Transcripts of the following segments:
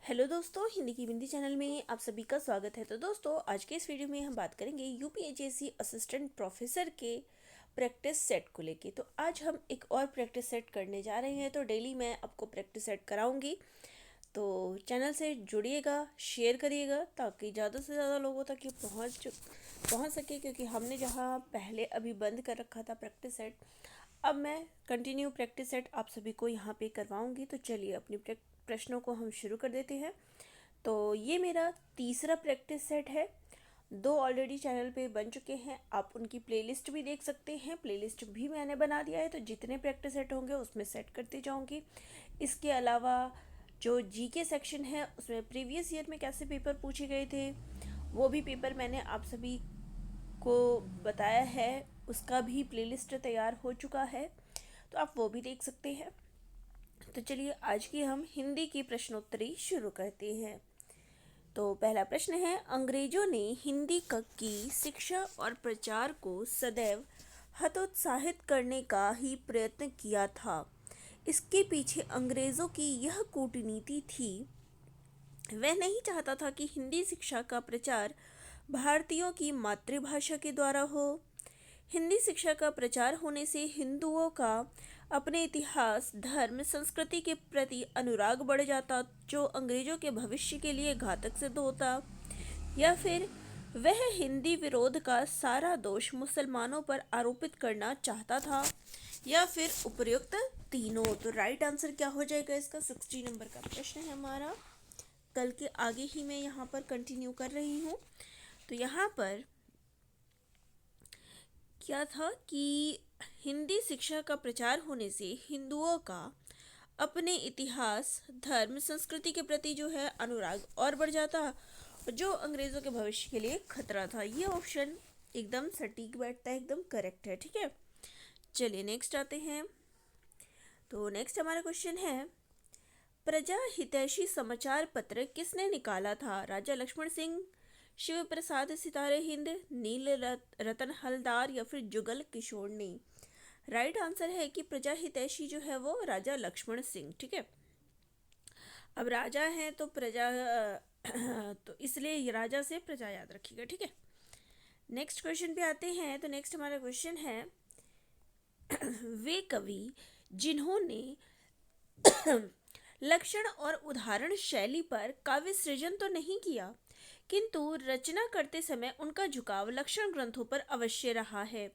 Hello दोस्तों, हिंदी की बिंदी channel में आप सभी का स्वागत है। तो दोस्तों, आज के इस वीडियो में हम बात करेंगे यूपीएचएससी असिस्टेंट प्रोफेसर के प्रैक्टिस सेट को लेके। तो आज हम एक और प्रैक्टिस सेट करने जा रहे हैं। तो डेली मैं आपको प्रैक्टिस सेट कराऊंगी, तो चैनल से जुड़िएगा, शेयर करिएगा ताकि ज़्यादा से ज़्यादा लोगों तक ये पहुँच सके। क्योंकि हमने जहाँ पहले अभी बंद कर रखा था प्रैक्टिस सेट, अब मैं कंटिन्यू प्रैक्टिस सेट आप सभी को यहाँ पे करवाऊंगी। तो चलिए अपनी प्रश्नों को हम शुरू कर देते हैं। तो ये मेरा तीसरा प्रैक्टिस सेट है। 2 ऑलरेडी चैनल पे बन चुके हैं, आप उनकी प्लेलिस्ट भी देख सकते हैं। प्लेलिस्ट भी मैंने बना दिया है, तो जितने प्रैक्टिस सेट होंगे उसमें सेट करती जाऊंगी। इसके अलावा जो जीके सेक्शन है उसमें प्रीवियस ईयर में कैसे पेपर पूछे गए थे वो भी पेपर मैंने आप सभी को बताया है, उसका भी प्लेलिस्ट तैयार हो चुका है, तो आप वो भी देख सकते हैं। तो चलिए आज की हम हिंदी की प्रश्नोत्तरी शुरू करते हैं। तो पहला प्रश्न है, अंग्रेजों ने हिंदी की शिक्षा और प्रचार को सदैव हतोत्साहित करने का ही प्रयत्न किया था। इसके पीछे अंग्रेजों की यह कूटनीति थी। वह नहीं चाहता था कि हिंदी शिक्षा का प्रचार भारतीयों की मातृभाषा के द्वारा हो। हिंदी शिक्षा का प्रचार होने से हिंदुओं का अपने इतिहास, धर्म, संस्कृति के प्रति अनुराग बढ़ जाता, जो अंग्रेजों के भविष्य के लिए घातक सिद्ध होता। या फिर वह हिंदी विरोध का सारा दोष मुसलमानों पर आरोपित करना चाहता था, या फिर उपयुक्त तीनों। तो राइट आंसर क्या हो जाएगा इसका? 60 नंबर का प्रश्न है हमारा। कल के आगे ही मैं यहाँ पर कंटिन्यू कर रही हूँ। तो यहाँ पर क्या था कि हिंदी शिक्षा का प्रचार होने से हिंदुओं का अपने इतिहास, धर्म, संस्कृति के प्रति जो है अनुराग और बढ़ जाता, जो अंग्रेजों के भविष्य के लिए खतरा था। ये ऑप्शन एकदम सटीक बैठता है, एकदम करेक्ट है। ठीक है, चलिए नेक्स्ट आते हैं। तो नेक्स्ट हमारा क्वेश्चन है, प्रजा हितैषी समाचार पत्र किसने निकाला था? राजा लक्ष्मण सिंह, शिव प्रसाद सितारे हिंद, नील रतन हलदार, या फिर जुगल किशोर ने? राइट आंसर है कि प्रजा हितैषी जो है वो राजा लक्ष्मण सिंह। ठीक है, अब राजा हैं तो प्रजा तो इसलिए राजा से प्रजा याद रखिएगा। ठीक है, नेक्स्ट क्वेश्चन पे आते हैं। तो नेक्स्ट हमारा क्वेश्चन है, वे कवि जिन्होंने लक्षण और उदाहरण शैली पर काव्य सृजन तो नहीं किया, किंतु रचना करते समय उनका झुकाव लक्षण ग्रंथों पर अवश्य रहा है,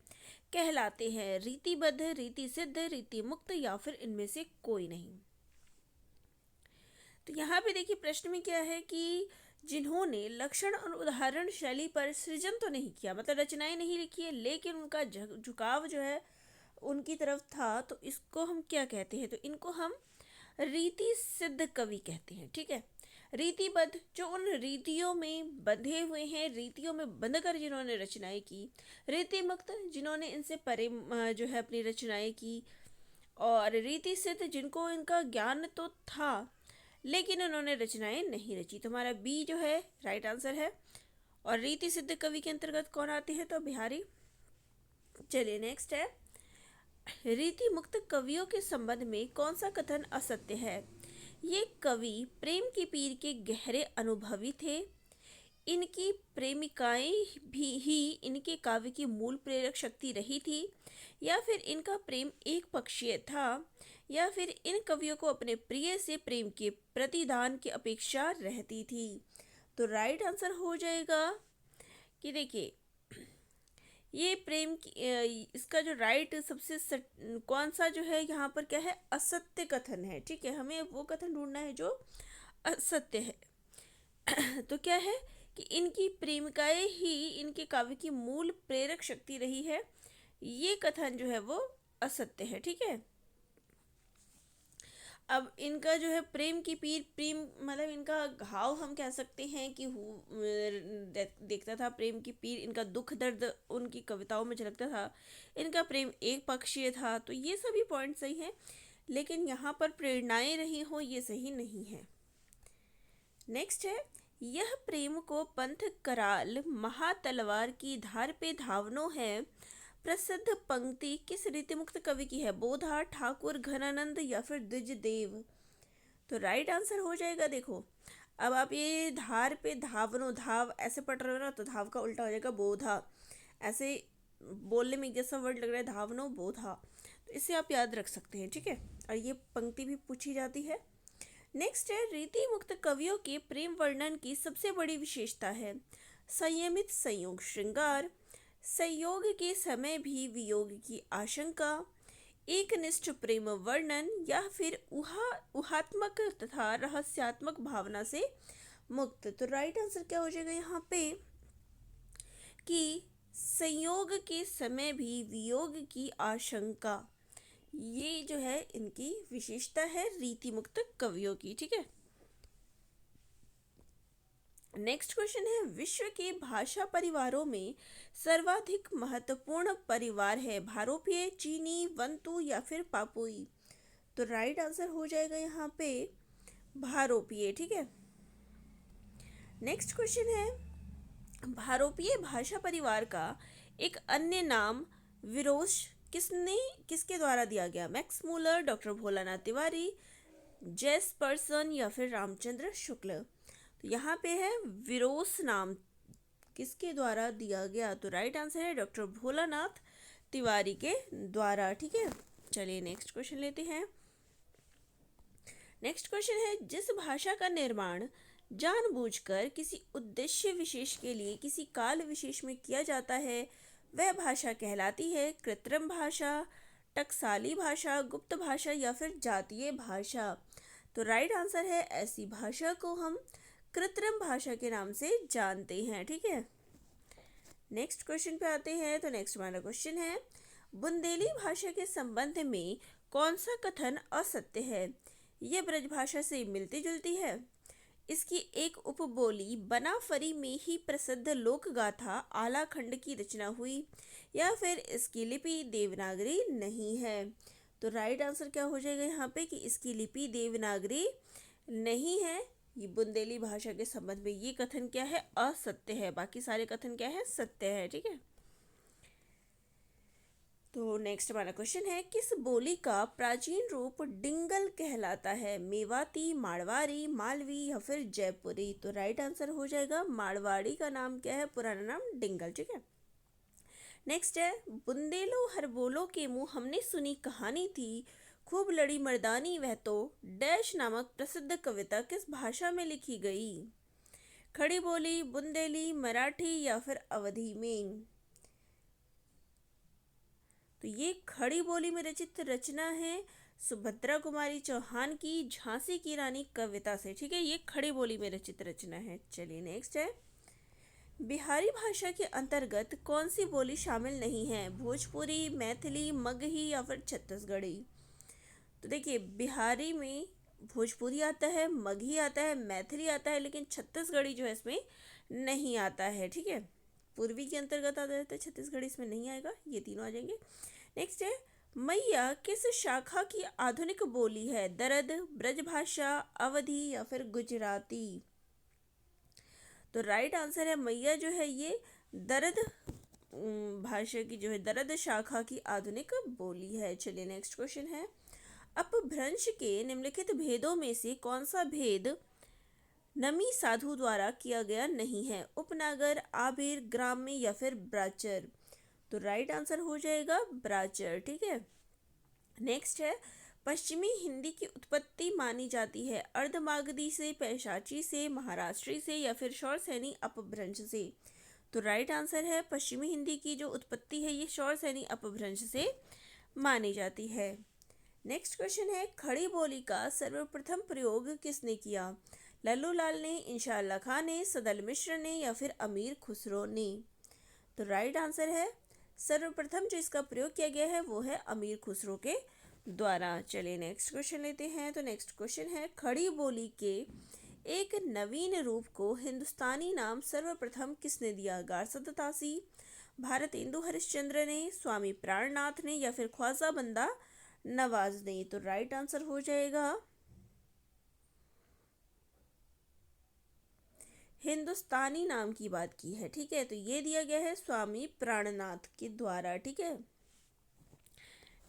कहलाते हैं रीतिबद्ध, रीति सिद्ध, रीति मुक्त, या फिर इनमें से कोई नहीं? तो यहाँ पे देखिए प्रश्न में क्या है कि जिन्होंने लक्षण और उदाहरण शैली पर सृजन तो नहीं किया, मतलब रचनाएं नहीं लिखी है, लेकिन उनका झुकाव जो है उनकी तरफ था, तो इसको हम क्या कहते हैं? तो इनको हम रीति सिद्ध कवि कहते हैं। ठीक है, रीतिबद्ध, जो उन रीतियों में बंधे हुए हैं, रीतियों में बंधकर जिन्होंने रचनाएं की। रीति मुक्त, जिन्होंने इनसे परे जो है अपनी रचनाएं की। और रीति सिद्ध, जिनको इनका ज्ञान तो था लेकिन उन्होंने रचनाएं नहीं रची। तो हमारा बी जो है राइट आंसर है। और रीति सिद्ध कवि के अंतर्गत कौन आते हैं? तो बिहारी। चलिए नेक्स्ट है, रीति मुक्त कवियों के संबंध में कौन सा कथन असत्य है? ये कवि प्रेम की पीर के गहरे अनुभवी थे, इनकी प्रेमिकाएं भी ही इनके काव्य की मूल प्रेरक शक्ति रही थी, या फिर इनका प्रेम एक पक्षीय था, या फिर इन कवियों को अपने प्रिय से प्रेम के प्रतिदान की अपेक्षा रहती थी? तो राइट आंसर हो जाएगा कि देखिए ये प्रेम की इसका जो राइट सबसे कौन सा जो है यहाँ पर क्या है? असत्य कथन है। ठीक है, हमें वो कथन ढूंढना है जो असत्य है। तो क्या है कि इनकी प्रेमिकाएं ही इनके काव्य की मूल प्रेरक शक्ति रही है, ये कथन जो है वो असत्य है। ठीक है, अब इनका जो है प्रेम की पीर, प्रेम मतलब इनका घाव हम कह सकते हैं कि देखता था प्रेम की पीर, इनका दुख दर्द उनकी कविताओं में झलकता था, इनका प्रेम एक पक्षीय था। तो ये सभी पॉइंट सही हैं, लेकिन यहाँ पर प्रेरणाएं रही हो ये सही नहीं है। नेक्स्ट है, यह प्रेम को पंथ कराल महातलवार की धार पे धावनो है, प्रसिद्ध पंक्ति किस रीतिमुक्त कवि की है? बोधा, ठाकुर, घनानंद, या फिर द्विजदेव? तो राइट आंसर हो जाएगा, देखो अब आप ये धार पे धावनो, धाव ऐसे पढ़ रहे हो ना, तो धाव का उल्टा हो जाएगा बोधा। ऐसे बोलने में एक जैसा वर्ड लग रहा है, धावनो बोधा, तो इसे आप याद रख सकते हैं, ठीक है। और ये पंक्ति भी पूछी जाती है। नेक्स्ट है, रीति मुक्त कवियों के प्रेम वर्णन की सबसे बड़ी विशेषता है संयमित संयोग श्रृंगार, संयोग के समय भी वियोग की आशंका, एकनिष्ठ प्रेम वर्णन, या फिर ऊहात्मक तथा रहस्यात्मक भावना से मुक्त। तो राइट आंसर क्या हो जाएगा यहाँ पे कि संयोग के समय भी वियोग की आशंका, ये जो है इनकी विशेषता है रीति मुक्त कवियों की, ठीक है। नेक्स्ट क्वेश्चन है, विश्व के भाषा परिवारों में सर्वाधिक महत्वपूर्ण परिवार है भारोपीय, चीनी, वंतु या फिर पापुई। तो राइट आंसर हो जाएगा यहाँ पे भारोपीय, ठीक है। नेक्स्ट क्वेश्चन है, भारोपीय भाषा परिवार का एक अन्य नाम विरोश किसके द्वारा दिया गया? Max Muller, doctor Bholanath Tiwari, Jespersen या फिर रामचंद्र शुक्ल। तो यहाँ पे है विरोश नाम किसके द्वारा दिया गया? तो राइट आंसर है डॉक्टर भोलानाथ तिवारी के द्वारा, ठीक है। चलिए नेक्स्ट क्वेश्चन लेते हैं। नेक्स्ट क्वेश्चन है, जिस भाषा का निर्माण जानबूझकर किसी उद्देश्य विशेष के लिए किसी काल विशेष में किया जाता है वह भाषा कहलाती है कृत्रिम भाषा, टकसाली भाषा, गुप्त भाषा या फिर जातीय भाषा। तो राइट आंसर है ऐसी भाषा को हम कृत्रिम भाषा के नाम से जानते हैं, ठीक है। नेक्स्ट क्वेश्चन पे आते हैं। तो नेक्स्ट हमारा क्वेश्चन है, बुंदेली भाषा के संबंध में कौन सा कथन असत्य है? यह ब्रजभाषा से मिलती जुलती है, इसकी एक उपबोली बनाफरी में ही प्रसिद्ध लोक गाथा आलाखंड की रचना हुई, या फिर इसकी लिपि देवनागरी नहीं है। तो राइट आंसर क्या हो जाएगा यहाँ पे कि इसकी लिपि देवनागरी नहीं है। ये बुंदेली भाषा के संबंध में ये कथन क्या है? असत्य है। बाकी सारे कथन क्या है? सत्य है, ठीक है। तो नेक्स्ट हमारा क्वेश्चन है, किस बोली का प्राचीन रूप डिंगल कहलाता है? मेवाती, मारवाड़ी, मालवी या फिर जयपुरी। तो राइट आंसर हो जाएगा मारवाड़ी का नाम क्या है? पुराना नाम डिंगल, ठीक है। नेक्स्ट है, बुंदेलो हर बोलो के मुंह हमने सुनी कहानी थी, खूब लड़ी मर्दानी वह तो, डैश नामक प्रसिद्ध कविता किस भाषा में लिखी गई? खड़ी बोली, बुंदेली, मराठी या फिर अवधी में। तो ये खड़ी बोली में रचित रचना है सुभद्रा कुमारी चौहान की झांसी की रानी कविता से, ठीक है। ये खड़ी बोली में रचित रचना है। चलिए नेक्स्ट है, बिहारी भाषा के अंतर्गत कौन सी बोली शामिल नहीं है? भोजपुरी, मैथिली, मगही या फिर छत्तीसगढ़ी। तो देखिए, बिहारी में भोजपुरी आता है, मगही आता है, मैथिली आता है, लेकिन छत्तीसगढ़ी जो है इसमें नहीं आता है, ठीक है। पूर्वी के अंतर्गत आता है, छत्तीसगढ़ी इसमें नहीं आएगा, ये तीनों आ जाएंगे। नेक्स्ट है, मैया किस शाखा की आधुनिक बोली है? दरद, ब्रजभाषा, अवधी या फिर गुजराती। तो राइट आंसर है मैया जो है ये दरद भाषा की जो है दरद शाखा की आधुनिक बोली है। चलिए नेक्स्ट क्वेश्चन है, अपभ्रंश के निम्नलिखित भेदों में से कौन सा भेद नमी साधु द्वारा किया गया नहीं है? उपनागर, आबिर, ग्राम्य या फिर ब्राचर। तो राइट आंसर हो जाएगा ब्राचर, ठीक है। नेक्स्ट है, पश्चिमी हिंदी की उत्पत्ति मानी जाती है अर्धमागधी से, पैशाची से, महाराष्ट्री से या फिर शौरसेनी अपभ्रंश से। तो राइट आंसर है पश्चिमी हिंदी की जो उत्पत्ति है ये शौरसेनी अपभ्रंश से मानी जाती है। नेक्स्ट क्वेश्चन है, खड़ी बोली का सर्वप्रथम प्रयोग किसने किया? लल्लू लाल ने, इंशाअल्लाह खान ने, सदल मिश्र ने या फिर अमीर खुसरो ने। तो राइट आंसर है सर्वप्रथम जो इसका प्रयोग किया गया है वो है अमीर खुसरो के द्वारा। चलिए नेक्स्ट क्वेश्चन लेते हैं। तो नेक्स्ट क्वेश्चन है, खड़ी बोली के एक नवीन रूप को हिंदुस्तानी नाम सर्वप्रथम किसने दिया? गारसद तासी, भारतेंदु हरिश्चंद्र ने, स्वामी प्राणनाथ ने या फिर ख्वाजा बंदा नवाज ने। तो राइट आंसर हो जाएगा हिंदुस्तानी नाम की बात की है, ठीक है। तो ये दिया गया है स्वामी प्राणनाथ के द्वारा, ठीक है।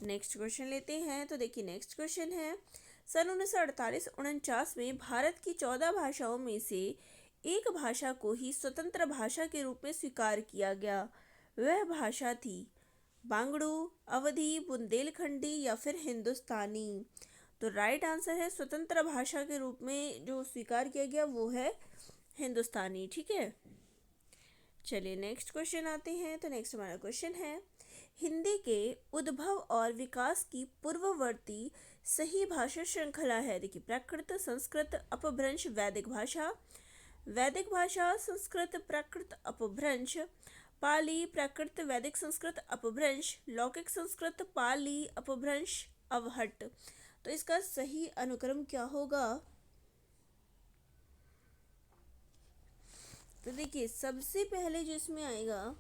नेक्स्ट क्वेश्चन लेते हैं। तो देखिए नेक्स्ट क्वेश्चन है, सन 1948-49 में भारत की 14 भाषाओं में से एक भाषा को ही स्वतंत्र भाषा के रूप में स्वीकार किया गया। वह भाषा थी बांगड़ू, अवधी, बुंदेलखंडी या फिर हिंदुस्तानी। तो राइट आंसर है स्वतंत्र भाषा के रूप में जो स्वीकार किया गया वो है हिंदुस्तानी। ठीक है, चलिए नेक्स्ट क्वेश्चन आते हैं। तो नेक्स्ट हमारा क्वेश्चन है, हिंदी के उद्भव और विकास की पूर्ववर्ती सही भाषा श्रृंखला है। देखिए, प्राकृत, संस्कृत, अपभ्रंश, वैदिक भाषा। वैदिक भाषा, संस्कृत, प्राकृत, अपभ्रंश, पाली, प्राकृत, वैदिक, संस्कृत, अपभ्रंश, लौकिक, संस्कृत, पाली, अपभ्रंश, अवहट। तो इसका सही अनुक्रम क्या होगा? तो देखिए, सबसे पहले जो इसमें आएगा,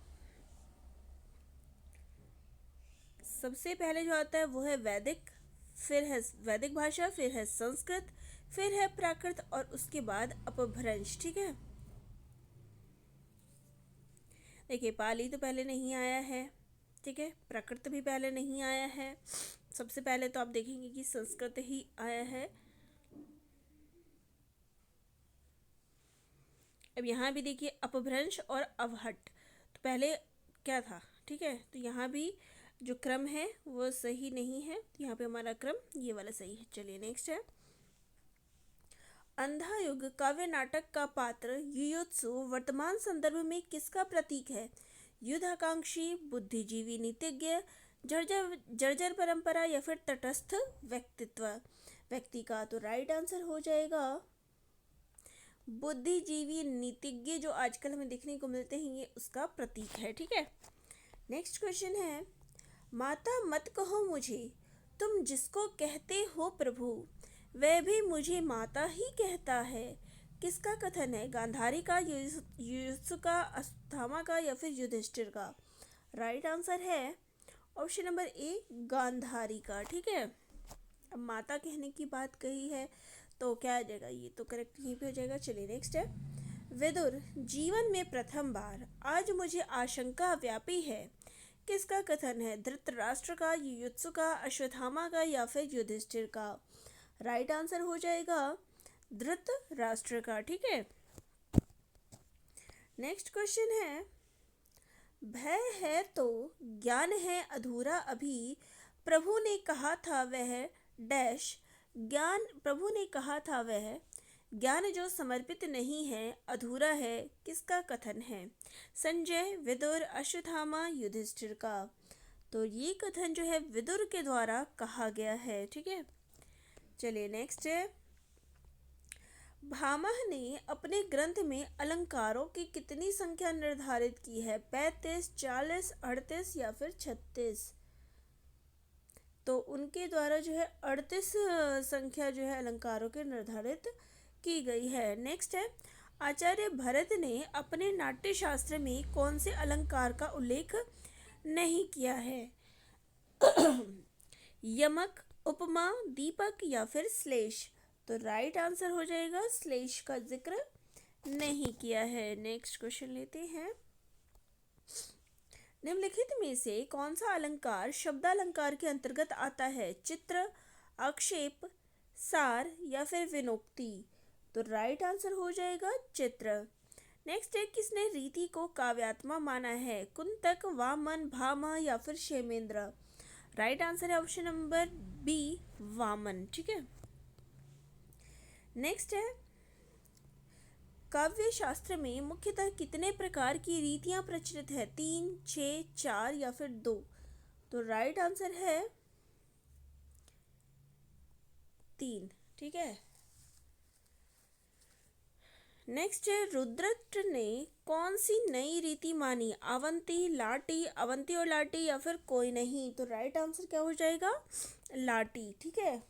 सबसे पहले जो आता है वो है वैदिक, फिर है वैदिक भाषा, फिर है संस्कृत, फिर है प्राकृत और उसके बाद अपभ्रंश। ठीक है, देखिए पाली तो पहले नहीं आया है, ठीक है, प्राकृत भी पहले नहीं आया है, सबसे पहले तो आप देखेंगे कि संस्कृत ही आया है। अब यहाँ भी देखिए अपभ्रंश और अवहट, तो पहले क्या था? ठीक है, तो यहाँ भी जो क्रम है वो सही नहीं है, तो यहाँ पे हमारा क्रम ये वाला सही है। चलिए नेक्स्ट है, अंधा युग काव्य नाटक का पात्र युयुत्सु वर्तमान संदर्भ में किसका प्रतीक है? युद्धाकांक्षी, बुद्धिजीवी, नीतिज्ञ, जर्जर परंपरा या फिर तटस्थ व्यक्ति का। तो राइट आंसर हो जाएगा बुद्धिजीवी, नीतिज्ञ, जो आजकल हमें देखने को मिलते हैं, ये उसका प्रतीक है। ठीक है, नेक्स्ट क्वेश्चन है, माता मत कहो मुझे, तुम जिसको कहते हो प्रभु, वह भी मुझे माता ही कहता है। किसका कथन है? गांधारी का, युयुत्सु का, अश्वत्थामा का या फिर युधिष्ठिर का? राइट आंसर है ऑप्शन नंबर ए, गांधारी का। ठीक है, अब माता कहने की बात कही है तो क्या आ जाएगा? ये तो करेक्ट यहीं पे हो जाएगा। चलिए नेक्स्ट है, विदुर जीवन में प्रथम बार आज मुझे आशंका व्यापी है। किसका कथन है? धृतराष्ट्र का, युयुत्सु का, अश्वत्थामा का या फिर युधिष्ठिर का? राइट आंसर हो जाएगा धृतराष्ट्र का। ठीक है, नेक्स्ट क्वेश्चन है, भय है तो ज्ञान है अधूरा अभी, प्रभु ने कहा था वह डैश ज्ञान, प्रभु ने कहा था वह ज्ञान जो समर्पित नहीं है अधूरा है। किसका कथन है? संजय, विदुर, अश्वत्थामा, युधिष्ठिर का? तो ये कथन जो है विदुर के द्वारा कहा गया है। ठीक है, चलिए नेक्स्ट है, भामह ने अपने ग्रंथ में अलंकारों की कितनी संख्या निर्धारित की है? 35, 40, 38 या फिर 36? तो उनके द्वारा जो है 38 संख्या जो है अलंकारों के निर्धारित की गई है। नेक्स्ट है, आचार्य भरत ने अपने नाट्य शास्त्र में कौन से अलंकार का उल्लेख नहीं किया है? यमक, उपमा, दीपक या फिर श्लेष? तो राइट आंसर हो जाएगा श्लेष का जिक्र नहीं किया है। नेक्स्ट क्वेश्चन लेते हैं, निम्नलिखित में से कौन सा अलंकार शब्दालंकार के अंतर्गत आता है? चित्र, आक्षेप, सार या फिर विनोक्ति? तो राइट आंसर हो जाएगा चित्र। नेक्स्ट है, किसने रीति को काव्यात्मा माना है? कुंतक, वामन, भामा या फिर क्षेमेंद्र? राइट आंसर है ऑप्शन नंबर बी, वामन। ठीक है, नेक्स्ट है, काव्य शास्त्र में मुख्यतः कितने प्रकार की रीतियां प्रचलित है? 3, 6, 4 या फिर 2? तो राइट आंसर है 3। ठीक है, नेक्स्ट है, रुद्रट ने कौन सी नई रीति मानी? अवंती, लाटी, अवंती और लाटी या फिर कोई नहीं? तो राइट आंसर क्या हो जाएगा? लाटी। ठीक है,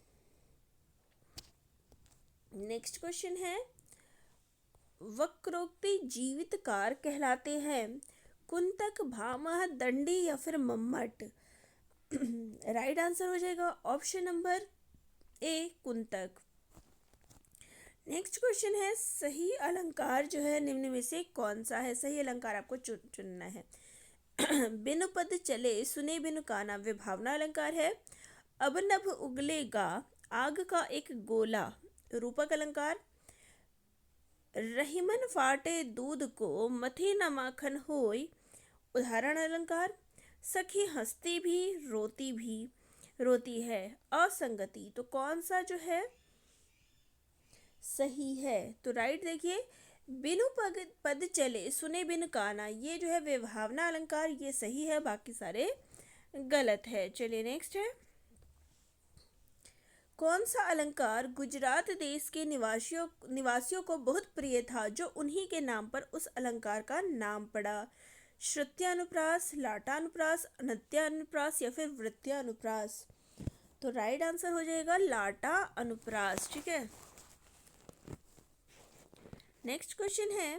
नेक्स्ट क्वेश्चन है, वक्रोक्ति जीवितकार कहलाते हैं? कुंतक, भामह, दंडी या फिर मम्मट? राइट आंसर हो जाएगा option number A, Kuntaka. Next question है, सही अलंकार जो है निम्न में से कौन सा है? सही अलंकार आपको चुनना है। बिनु पद चले सुने बिनु काना, वे भावना अलंकार है। अब नभ उगलेगा आग का एक गोला रूपक अलंकार। रहीमन फाटे दूध को मथे न माखन होय उदाहरण अलंकार। सखी हंसती भी रोती है असंगति। तो कौन सा जो है सही है? तो राइट देखिए, बिनु पद चले सुने बिन काना, ये जो है विभावना अलंकार, ये सही है, बाकी सारे गलत है। चलिए नेक्स्ट है, कौन सा अलंकार गुजरात देश के निवासियों को बहुत प्रिय था जो उन्हीं के नाम पर उस अलंकार का नाम पड़ा? श्रुत्यानुप्रास, लाटानुप्रास, अनत्यानुप्रास या फिर वृत्यानुप्रास? तो राइट आंसर हो जाएगा लाटा अनुप्रास। ठीक है, नेक्स्ट क्वेश्चन है,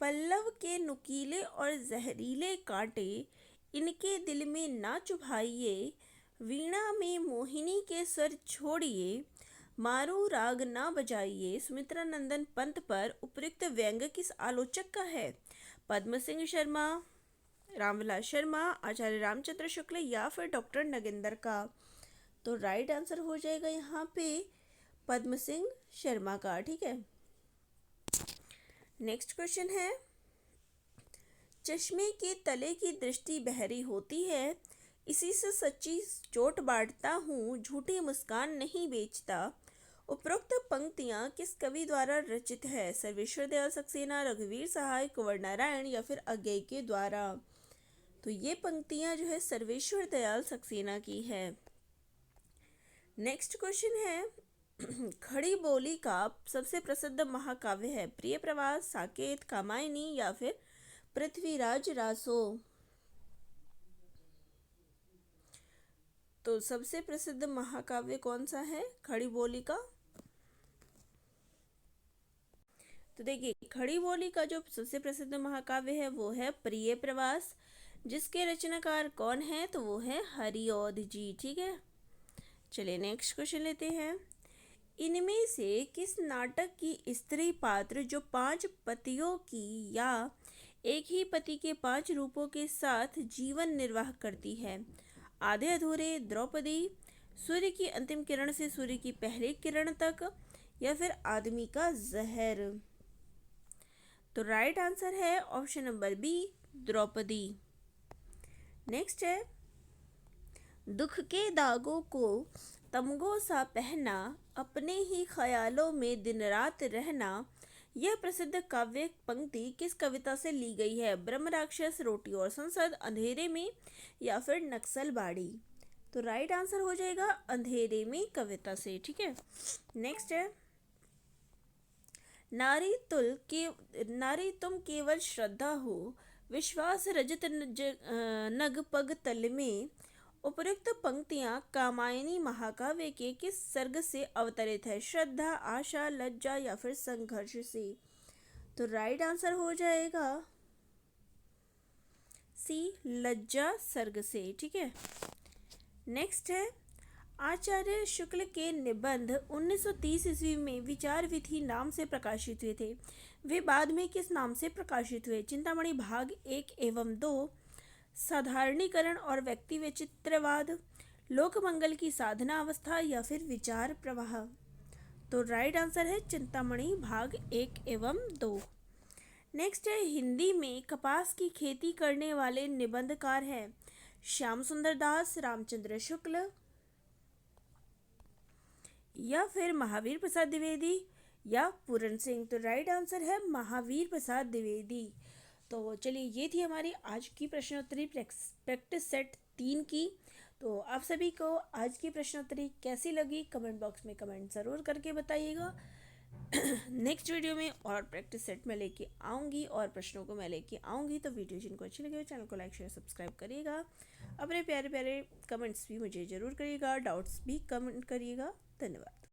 पल्लव के नुकीले और जहरीले कांटे इनके दिल में ना चुभाइए, वीणा में मोहिनी के स्वर छोड़िए, मारू राग ना बजाइए। सुमित्रा नंदन पंत पर उपयुक्त व्यंग किस आलोचक का है? पद्म सिंह शर्मा, रामविलास शर्मा, आचार्य रामचंद्र शुक्ल या फिर डॉक्टर नगेंद्र का? तो राइट आंसर हो जाएगा यहाँ पे पद्म सिंह शर्मा का। ठीक है, नेक्स्ट क्वेश्चन है, चश्मे के तले की दृष्टि बहरी होती है, इसी से सच्ची चोट बांटता हूँ, झूठी मुस्कान नहीं बेचता। उपरोक्त पंक्तियाँ किस कवि द्वारा रचित है? सर्वेश्वर दयाल सक्सेना, रघुवीर सहाय, कुंवर नारायण या फिर अज्ञेय के द्वारा? तो ये पंक्तियाँ जो है सर्वेश्वर दयाल सक्सेना की है। नेक्स्ट क्वेश्चन है, खड़ी बोली का सबसे प्रसिद्ध महाकाव्य है? प्रिय प्रवास, साकेत, कामायनी या फिर पृथ्वीराज रासो? तो सबसे प्रसिद्ध महाकाव्य कौन सा है खड़ी बोली का? तो देखिए, खड़ी बोली का जो सबसे प्रसिद्ध महाकाव्य है वो है प्रिय प्रवास, जिसके रचनाकार कौन है? तो वो है हरिऔध जी। ठीक है, चलिए नेक्स्ट क्वेश्चन लेते हैं, इनमें से किस नाटक की स्त्री पात्र जो 5 पतियों की या एक ही पति के 5 रूपों के साथ जीवन निर्वाह करती है? आधे अधूरे, द्रौपदी, सूर्य की अंतिम किरण से सूर्य की पहली किरण तक या फिर आदमी का जहर? तो राइट आंसर है option number B, Draupadi. Next है, दुख के दागों को तमगों सा पहना, अपने ही ख्यालों में दिन रात रहना, यह प्रसिद्ध काव्य पंक्ति किस कविता से ली गई है? ब्रह्म राक्षस, रोटी और संसद, अंधेरे में या फिर नक्सल बाड़ी? तो राइट आंसर हो जाएगा अंधेरे में कविता से। ठीक है, नेक्स्ट है, नारी तुम केवल श्रद्धा हो, विश्वास रजत नग पग तल में। उपयुक्त पंक्तियां कामायनी महाकाव्य के किस सर्ग से अवतरित है? श्रद्धा, आशा, लज्जा या फिर संघर्ष से? तो राइट आंसर हो जाएगा सी, लज्जा सर्ग से। ठीक है, नेक्स्ट है, आचार्य शुक्ल के निबंध 1930 ईस्वी में विचार विधि नाम से प्रकाशित हुए थे, वे बाद में किस नाम से प्रकाशित हुए? चिंतामणि भाग 1 एवं 2, साधारणीकरण और व्यक्ति विचित्रवाद, लोकमंगल की साधना अवस्था या फिर विचार प्रवाह? तो राइट आंसर है चिंतामणि भाग 1 एवं 2। नेक्स्ट है, हिंदी में कपास की खेती करने वाले निबंधकार हैं? श्याम सुंदर दास, रामचंद्र शुक्ल या फिर महावीर प्रसाद द्विवेदी या पूरन सिंह? तो राइट आंसर है महावीर प्रसाद द्विवेदी। तो चलिए, ये थी हमारी आज की प्रश्नोत्तरी प्रैक्टिस सेट 3 की। तो आप सभी को आज की प्रश्नोत्तरी कैसी लगी कमेंट बॉक्स में कमेंट ज़रूर करके बताइएगा। नेक्स्ट वीडियो में और प्रैक्टिस सेट में लेके आऊँगी और प्रश्नों को मैं लेके आऊँगी। तो वीडियो जिनको अच्छी लगे चैनल को लाइक शेयर सब्सक्राइब करिएगा, अपने प्यारे प्यारे कमेंट्स भी मुझे ज़रूर करिएगा, डाउट्स भी कमेंट करिएगा। धन्यवाद।